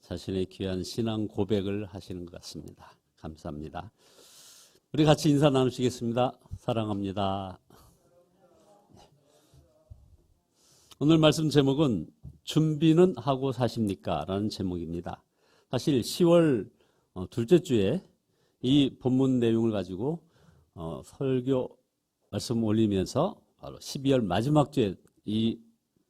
자신의 귀한 신앙 고백을 하시는 것 같습니다. 감사합니다. 우리 같이 인사 나누시겠습니다. 사랑합니다. 오늘 말씀 제목은 준비는 하고 사십니까? 라는 제목입니다. 사실 10월 둘째 주에 이 본문 내용을 가지고 설교 말씀 올리면서 바로 12월 마지막 주에 이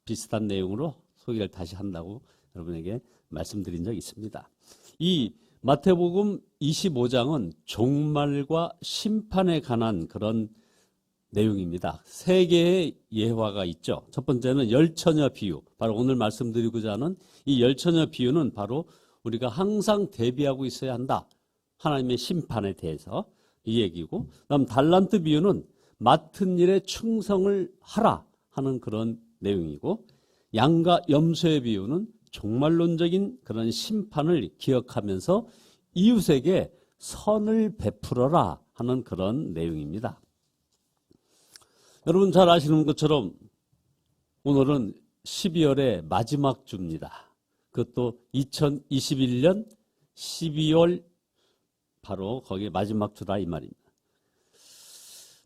비슷한 내용으로 소개를 다시 한다고 여러분에게 말씀드린 적이 있습니다. 이 마태복음 25장은 종말과 심판에 관한 그런 내용입니다. 세 개의 예화가 있죠. 첫 번째는 열처녀 비유. 바로 오늘 말씀드리고자 하는 이 열처녀 비유는 바로 우리가 항상 대비하고 있어야 한다. 하나님의 심판에 대해서 이 얘기고, 그다음 달란트 비유는 맡은 일에 충성을 하라 하는 그런 내용이고, 양과 염소의 비유는 종말론적인 그런 심판을 기억하면서 이웃에게 선을 베풀어라 하는 그런 내용입니다. 여러분 잘 아시는 것처럼 오늘은 12월의 마지막 주입니다. 그것도 2021년 12월 바로 거기에 마지막 주다 이 말입니다.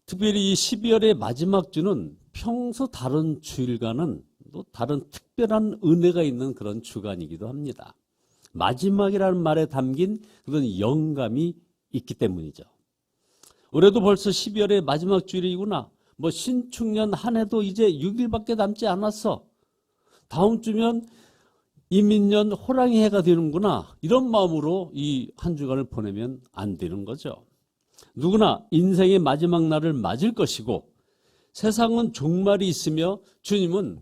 특별히 이 12월의 마지막 주는 평소 다른 주일과는 또 다른 특별한 은혜가 있는 그런 주간이기도 합니다. 마지막이라는 말에 담긴 그런 영감이 있기 때문이죠. 올해도 벌써 12월의 마지막 주일이구나. 신축년 한 해도 이제 6일밖에 남지 않았어. 다음 주면 이민년 호랑이 해가 되는구나. 이런 마음으로 이 한 주간을 보내면 안 되는 거죠. 누구나 인생의 마지막 날을 맞을 것이고 세상은 종말이 있으며 주님은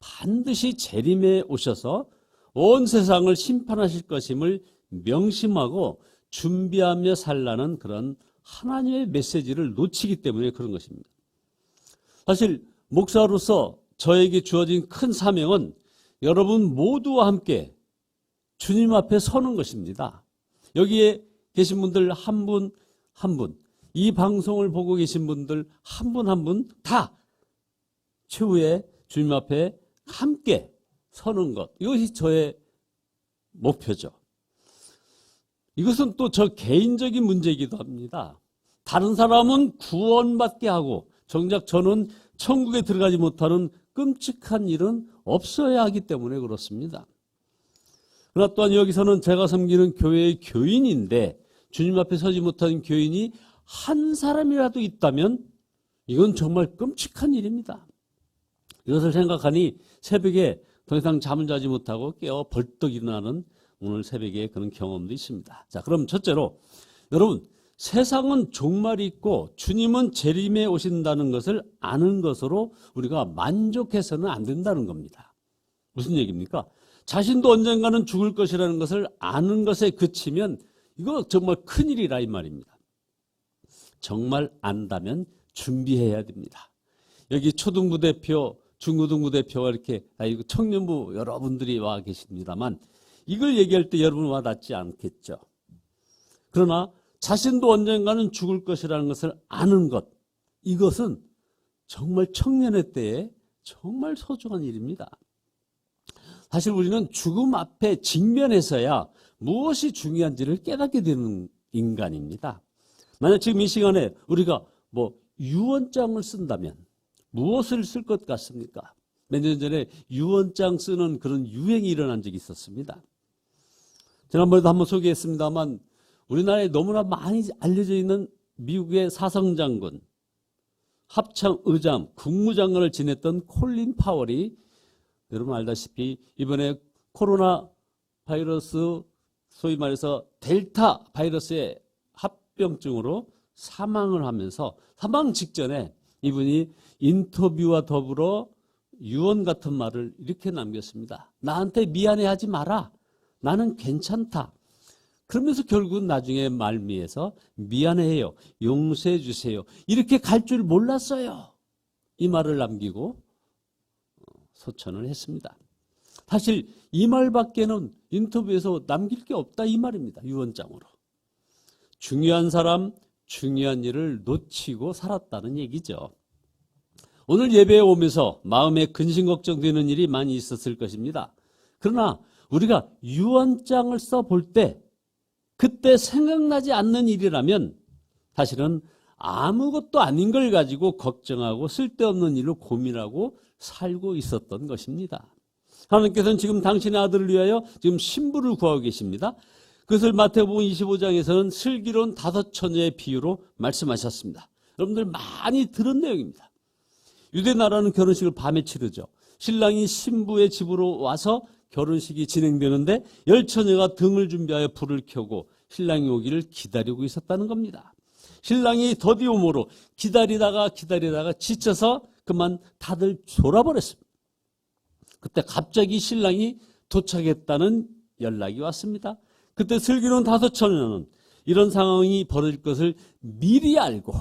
반드시 재림에 오셔서 온 세상을 심판하실 것임을 명심하고 준비하며 살라는 그런 하나님의 메시지를 놓치기 때문에 그런 것입니다. 사실 목사로서 저에게 주어진 큰 사명은 여러분 모두와 함께 주님 앞에 서는 것입니다. 여기에 계신 분들 한 분 한 분, 이 방송을 보고 계신 분들 한 분 한 분 다 최후에 주님 앞에 함께 서는 것, 이것이 저의 목표죠. 이것은 또 저 개인적인 문제이기도 합니다. 다른 사람은 구원받게 하고 정작 저는 천국에 들어가지 못하는 끔찍한 일은 없어야 하기 때문에 그렇습니다. 그러나 또한 여기서는 제가 섬기는 교회의 교인인데 주님 앞에 서지 못한 교인이 한 사람이라도 있다면 이건 정말 끔찍한 일입니다. 이것을 생각하니 새벽에 더 이상 잠을 자지 못하고 깨어 벌떡 일어나는 오늘 새벽에 그런 경험도 있습니다. 자, 그럼 첫째로 여러분, 세상은 종말이 있고 주님은 재림에 오신다는 것을 아는 것으로 우리가 만족해서는 안 된다는 겁니다. 무슨 얘기입니까? 자신도 언젠가는 죽을 것이라는 것을 아는 것에 그치면 이거 정말 큰일이라 이 말입니다. 정말 안다면 준비해야 됩니다. 여기 초등부 대표, 중고등부 대표가 이렇게 청년부 여러분들이 와 계십니다만 이걸 얘기할 때 여러분 와닿지 않겠죠. 그러나 자신도 언젠가는 죽을 것이라는 것을 아는 것, 이것은 정말 청년의 때에 정말 소중한 일입니다. 사실 우리는 죽음 앞에 직면해서야 무엇이 중요한지를 깨닫게 되는 인간입니다. 만약 지금 이 시간에 우리가 유언장을 쓴다면 무엇을 쓸 것 같습니까? 몇 년 전에 유언장 쓰는 그런 유행이 일어난 적이 있었습니다. 지난번에도 한번 소개했습니다만 우리나라에 너무나 많이 알려져 있는 미국의 사성장군, 합참의장, 국무장관을 지냈던 콜린 파월이 여러분 알다시피 이번에 코로나 바이러스, 소위 말해서 델타 바이러스의 합병증으로 사망을 하면서 사망 직전에 이분이 인터뷰와 더불어 유언 같은 말을 이렇게 남겼습니다. 나한테 미안해하지 마라. 나는 괜찮다. 그러면서 결국은 나중에 말미에서 미안해요. 용서해 주세요. 이렇게 갈 줄 몰랐어요. 이 말을 남기고 소천을 했습니다. 사실 이 말밖에는 인터뷰에서 남길 게 없다 이 말입니다. 유언장으로. 중요한 사람, 중요한 일을 놓치고 살았다는 얘기죠. 오늘 예배에 오면서 마음에 근심 걱정되는 일이 많이 있었을 것입니다. 그러나 우리가 유언장을 써볼 때 그때 생각나지 않는 일이라면 사실은 아무것도 아닌 걸 가지고 걱정하고 쓸데없는 일로 고민하고 살고 있었던 것입니다. 하나님께서는 지금 당신의 아들을 위하여 지금 신부를 구하고 계십니다. 그것을 마태복음 25장에서는 슬기로운 5처녀의 비유로 말씀하셨습니다. 여러분들 많이 들은 내용입니다. 유대 나라는 결혼식을 밤에 치르죠. 신랑이 신부의 집으로 와서 결혼식이 진행되는데 10처녀가 등을 준비하여 불을 켜고 신랑이 오기를 기다리고 있었다는 겁니다. 신랑이 더디오므로 기다리다가 지쳐서 그만 다들 졸아버렸습니다. 그때 갑자기 신랑이 도착했다는 연락이 왔습니다. 그때 슬기로운 5처녀는 이런 상황이 벌어질 것을 미리 알고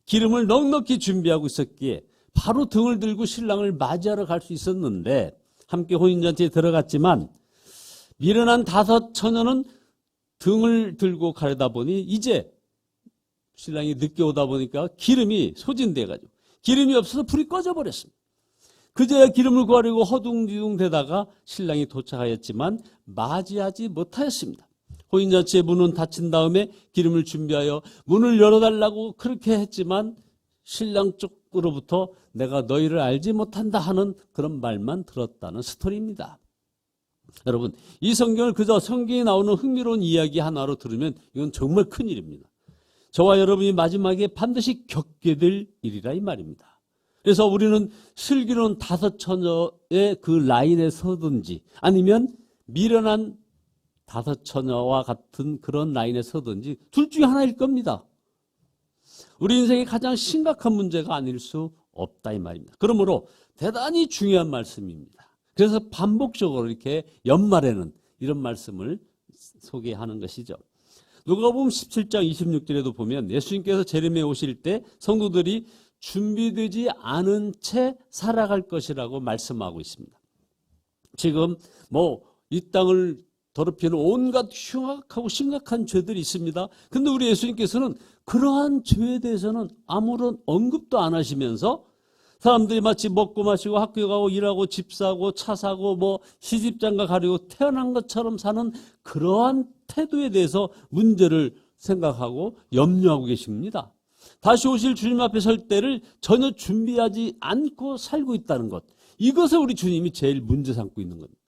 기름을 넉넉히 준비하고 있었기에 바로 등을 들고 신랑을 맞이하러 갈 수 있었는데 함께 혼인잔치에 들어갔지만 미련한 5처녀는 등을 들고 가려다 보니 이제 신랑이 늦게 오다 보니까 기름이 소진돼가지고 기름이 없어서 불이 꺼져버렸습니다. 그제야 기름을 구하려고 허둥지둥 대다가 신랑이 도착하였지만 맞이하지 못하였습니다. 혼인잔치의 문은 닫힌 다음에 기름을 준비하여 문을 열어달라고 그렇게 했지만 신랑 쪽으로부터 내가 너희를 알지 못한다 하는 그런 말만 들었다는 스토리입니다. 여러분, 이 성경을 그저 성경에 나오는 흥미로운 이야기 하나로 들으면 이건 정말 큰일입니다. 저와 여러분이 마지막에 반드시 겪게 될 일이라 이 말입니다. 그래서 우리는 슬기로운 5처녀의 그 라인에 서든지 아니면 미련한 5처녀와 같은 그런 라인에 서든지 둘 중에 하나일 겁니다. 우리 인생의 가장 심각한 문제가 아닐 수 없다 이 말입니다. 그러므로 대단히 중요한 말씀입니다. 그래서 반복적으로 이렇게 연말에는 이런 말씀을 소개하는 것이죠. 누가복음 17장 26절에도 보면 예수님께서 재림에 오실 때 성도들이 준비되지 않은 채 살아갈 것이라고 말씀하고 있습니다. 지금 이 땅을 더럽히는 온갖 흉악하고 심각한 죄들이 있습니다. 근데 우리 예수님께서는 그러한 죄에 대해서는 아무런 언급도 안 하시면서 사람들이 마치 먹고 마시고 학교 가고 일하고 집 사고 차 사고 시집장가 가려고 태어난 것처럼 사는 그러한 태도에 대해서 문제를 생각하고 염려하고 계십니다. 다시 오실 주님 앞에 설 때를 전혀 준비하지 않고 살고 있다는 것. 이것을 우리 주님이 제일 문제 삼고 있는 겁니다.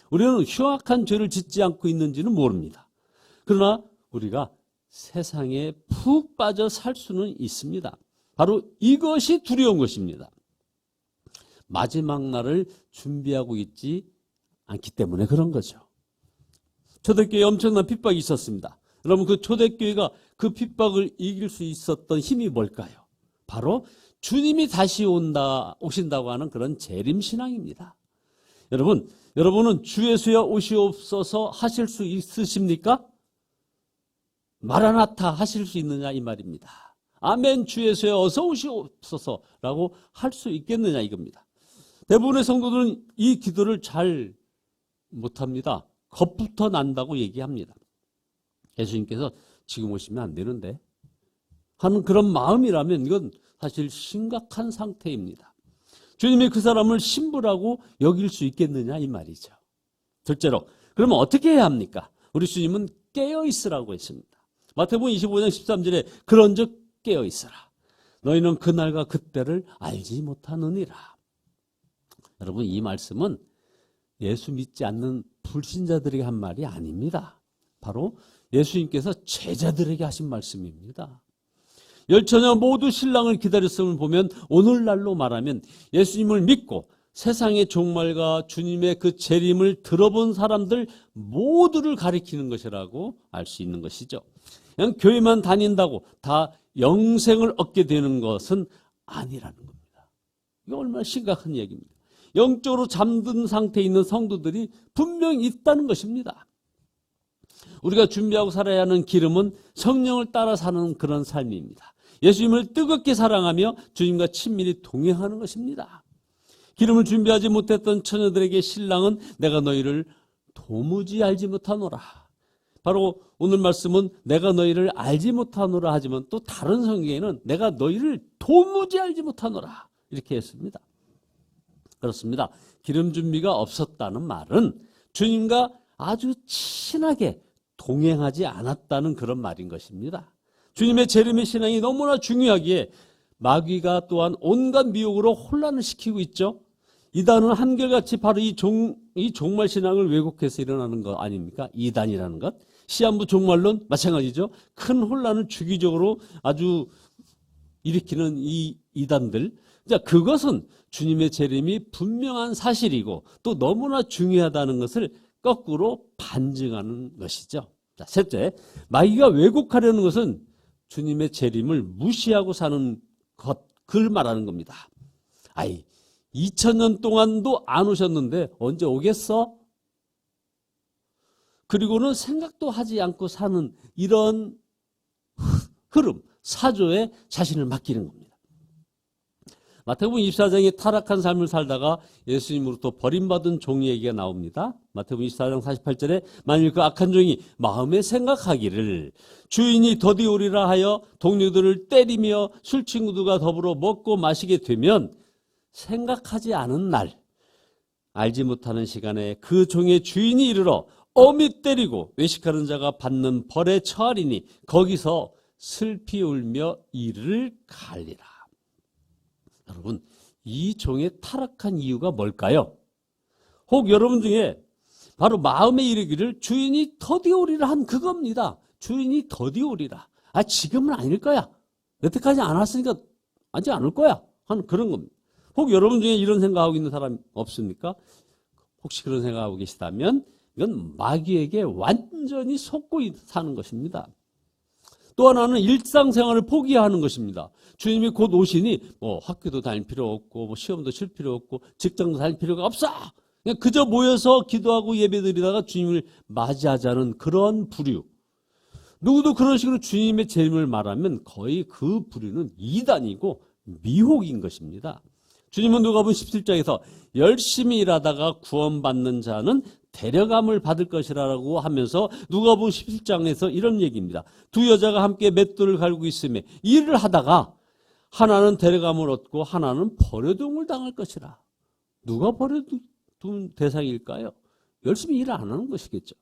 우리는 흉악한 죄를 짓지 않고 있는지는 모릅니다. 그러나 우리가 세상에 푹 빠져 살 수는 있습니다. 바로 이것이 두려운 것입니다. 마지막 날을 준비하고 있지 않기 때문에 그런 거죠. 초대교회에 엄청난 핍박이 있었습니다. 여러분, 그 초대교회가 그 핍박을 이길 수 있었던 힘이 뭘까요? 바로 주님이 다시 오신다고 하는 그런 재림신앙입니다. 여러분은 주 예수여 오시옵소서 하실 수 있으십니까? 마라나타 하실 수 있느냐 이 말입니다. 아멘 주 예수여 어서 오시옵소서라고 할 수 있겠느냐 이겁니다. 대부분의 성도들은 이 기도를 잘 못합니다. 겁부터 난다고 얘기합니다. 예수님께서 지금 오시면 안 되는데 하는 그런 마음이라면 이건 사실 심각한 상태입니다. 주님이 그 사람을 신부라고 여길 수 있겠느냐 이 말이죠. 둘째로 그러면 어떻게 해야 합니까? 우리 주님은 깨어있으라고 했습니다. 마태복음 25장 13절에 그런즉 깨어있으라. 너희는 그날과 그때를 알지 못하느니라. 여러분, 이 말씀은 예수 믿지 않는 불신자들에게 한 말이 아닙니다. 바로 예수님께서 제자들에게 하신 말씀입니다. 10처녀 모두 신랑을 기다렸음을 보면 오늘날로 말하면 예수님을 믿고 세상의 종말과 주님의 그 재림을 들어본 사람들 모두를 가리키는 것이라고 알 수 있는 것이죠. 그냥 교회만 다닌다고 다 영생을 얻게 되는 것은 아니라는 겁니다. 이거 얼마나 심각한 얘기입니다. 영적으로 잠든 상태에 있는 성도들이 분명히 있다는 것입니다. 우리가 준비하고 살아야 하는 기름은 성령을 따라 사는 그런 삶입니다. 예수님을 뜨겁게 사랑하며 주님과 친밀히 동행하는 것입니다. 기름을 준비하지 못했던 처녀들에게 신랑은 내가 너희를 도무지 알지 못하노라. 바로 오늘 말씀은 내가 너희를 알지 못하노라 하지만 또 다른 성경에는 내가 너희를 도무지 알지 못하노라 이렇게 했습니다. 그렇습니다. 기름 준비가 없었다는 말은 주님과 아주 친하게 동행하지 않았다는 그런 말인 것입니다. 주님의 재림의 신앙이 너무나 중요하기에 마귀가 또한 온갖 미혹으로 혼란을 시키고 있죠. 이단은 한결같이 바로 이 종말 신앙을 왜곡해서 일어나는 것 아닙니까? 이단이라는 것. 시한부 종말론 마찬가지죠. 큰 혼란을 주기적으로 아주 일으키는 이 이단들. 자, 그것은 주님의 재림이 분명한 사실이고 또 너무나 중요하다는 것을 거꾸로 반증하는 것이죠. 자, 셋째, 마귀가 왜곡하려는 것은 주님의 재림을 무시하고 사는 것, 그걸 말하는 겁니다. 2000년 동안도 안 오셨는데 언제 오겠어? 그리고는 생각도 하지 않고 사는 이런 흐름, 사조에 자신을 맡기는 겁니다. 마태복음 24장에 타락한 삶을 살다가 예수님으로부터 버림받은 종의 얘기가 나옵니다. 마태복음 24장 48절에 만일 그 악한 종이 마음에 생각하기를 주인이 더디 오리라 하여 동료들을 때리며 술 친구들과 더불어 먹고 마시게 되면 생각하지 않은 날, 알지 못하는 시간에 그 종의 주인이 이르러 엄히 때리고 외식하는 자가 받는 벌에 처하리니 거기서 슬피 울며 이를 갈리라. 여러분, 이 종의 타락한 이유가 뭘까요? 혹 여러분 중에 바로 마음에 이르기를 주인이 더디 오리라 한 그겁니다. 주인이 더디 오리라. 지금은 아닐 거야. 여태까지 안 왔으니까 아직 안 올 거야. 하는 그런 겁니다. 혹 여러분 중에 이런 생각하고 있는 사람 없습니까? 혹시 그런 생각하고 계시다면 이건 마귀에게 완전히 속고 사는 것입니다. 또 하나는 일상생활을 포기하는 것입니다. 주님이 곧 오시니 학교도 다닐 필요 없고 시험도 칠 필요 없고 직장도 다닐 필요가 없어. 그냥 그저 모여서 기도하고 예배드리다가 주님을 맞이하자는 그런 부류. 누구도 그런 식으로 주님의 재림을 말하면 거의 그 부류는 이단이고 미혹인 것입니다. 주님은 누가복음 17장에서 열심히 일하다가 구원받는 자는 데려감을 받을 것이라고 하면서 누가복음 17장에서 이런 얘기입니다. 두 여자가 함께 맷돌을 갈고 있으며 일을 하다가 하나는 데려감을 얻고 하나는 버려둠을 당할 것이라. 누가 버려둔 대상일까요? 열심히 일을 안 하는 것이겠죠.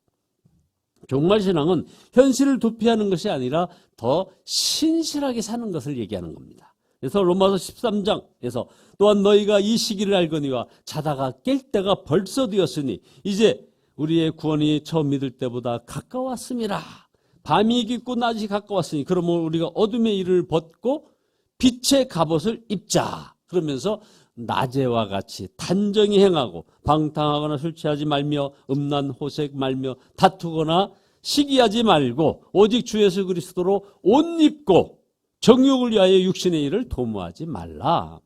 종말신앙은 현실을 도피하는 것이 아니라 더 신실하게 사는 것을 얘기하는 겁니다. 그래서 로마서 13장에서 또한 너희가 이 시기를 알거니와 자다가 깰 때가 벌써 되었으니 이제 우리의 구원이 처음 믿을 때보다 가까웠음이라. 밤이 깊고 낮이 가까웠으니 그러면 우리가 어둠의 일을 벗고 빛의 갑옷을 입자. 그러면서 낮에와 같이 단정히 행하고 방탕하거나 술 취하지 말며 음란 호색 말며 다투거나 시기하지 말고 오직 주 예수 그리스도로 옷 입고 정욕을 위하여 육신의 일을 도모하지 말라.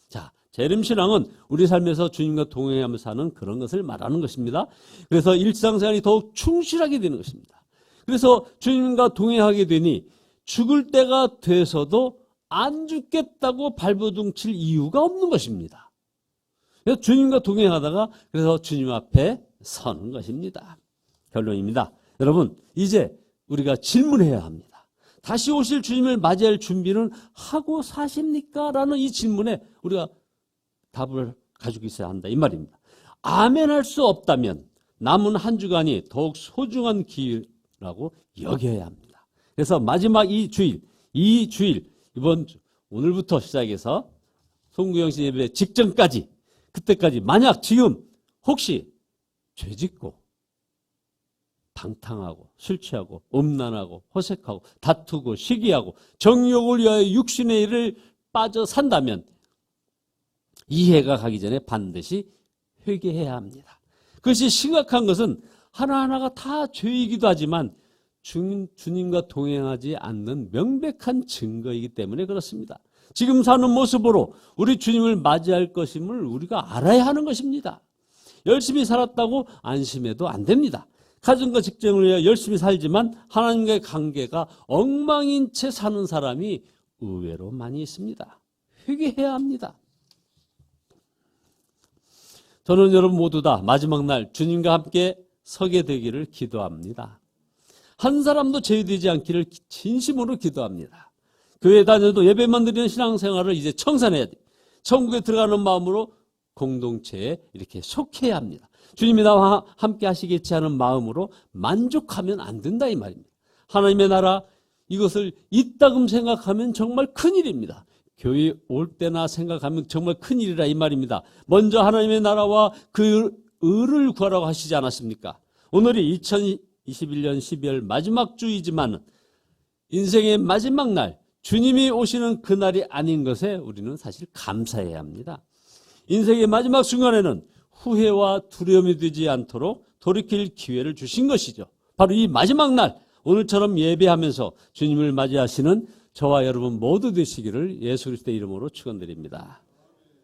자, 재림신앙은 우리 삶에서 주님과 동행하며 사는 그런 것을 말하는 것입니다. 그래서 일상생활이 더욱 충실하게 되는 것입니다. 그래서 주님과 동행하게 되니 죽을 때가 돼서도 안 죽겠다고 발버둥칠 이유가 없는 것입니다. 그래서 주님과 동행하다가 그래서 주님 앞에 서는 것입니다. 결론입니다. 여러분, 이제 우리가 질문해야 합니다. 다시 오실 주님을 맞이할 준비는 하고 사십니까? 라는 이 질문에 우리가 답을 가지고 있어야 한다. 이 말입니다. 아멘 할 수 없다면 남은 한 주간이 더욱 소중한 기회라고 여겨야 합니다. 그래서 마지막 이 주일 오늘부터 시작해서 송구영신 예배 직전까지 그때까지 만약 지금 혹시 죄짓고 방탕하고 술 취하고 음란하고 호색하고 다투고 시기하고 정욕을 위하여 육신의 일을 빠져 산다면 이해가 가기 전에 반드시 회개해야 합니다. 그것이 심각한 것은 하나하나가 다 죄이기도 하지만 주님과 동행하지 않는 명백한 증거이기 때문에 그렇습니다. 지금 사는 모습으로 우리 주님을 맞이할 것임을 우리가 알아야 하는 것입니다. 열심히 살았다고 안심해도 안 됩니다. 가정과 직장을 위해 열심히 살지만 하나님과의 관계가 엉망인 채 사는 사람이 의외로 많이 있습니다. 회개해야 합니다. 저는 여러분 모두 다 마지막 날 주님과 함께 서게 되기를 기도합니다. 한 사람도 제외되지 않기를 진심으로 기도합니다. 교회 다녀도 예배만 드리는 신앙생활을 이제 청산해야 돼요. 천국에 들어가는 마음으로 공동체에 이렇게 속해야 합니다. 주님이 나와 함께 하시겠지 하는 마음으로 만족하면 안 된다 이 말입니다. 하나님의 나라 이것을 이따금 생각하면 정말 큰일입니다. 교회 올 때나 생각하면 정말 큰일이라 이 말입니다. 먼저 하나님의 나라와 그 의를 구하라고 하시지 않았습니까? 오늘이 2021년 12월 마지막 주이지만 인생의 마지막 날, 주님이 오시는 그날이 아닌 것에 우리는 사실 감사해야 합니다. 인생의 마지막 순간에는 후회와 두려움이 되지 않도록 돌이킬 기회를 주신 것이죠. 바로 이 마지막 날, 오늘처럼 예배하면서 주님을 맞이하시는 저와 여러분 모두 되시기를 예수 그리스도의 이름으로 축원드립니다.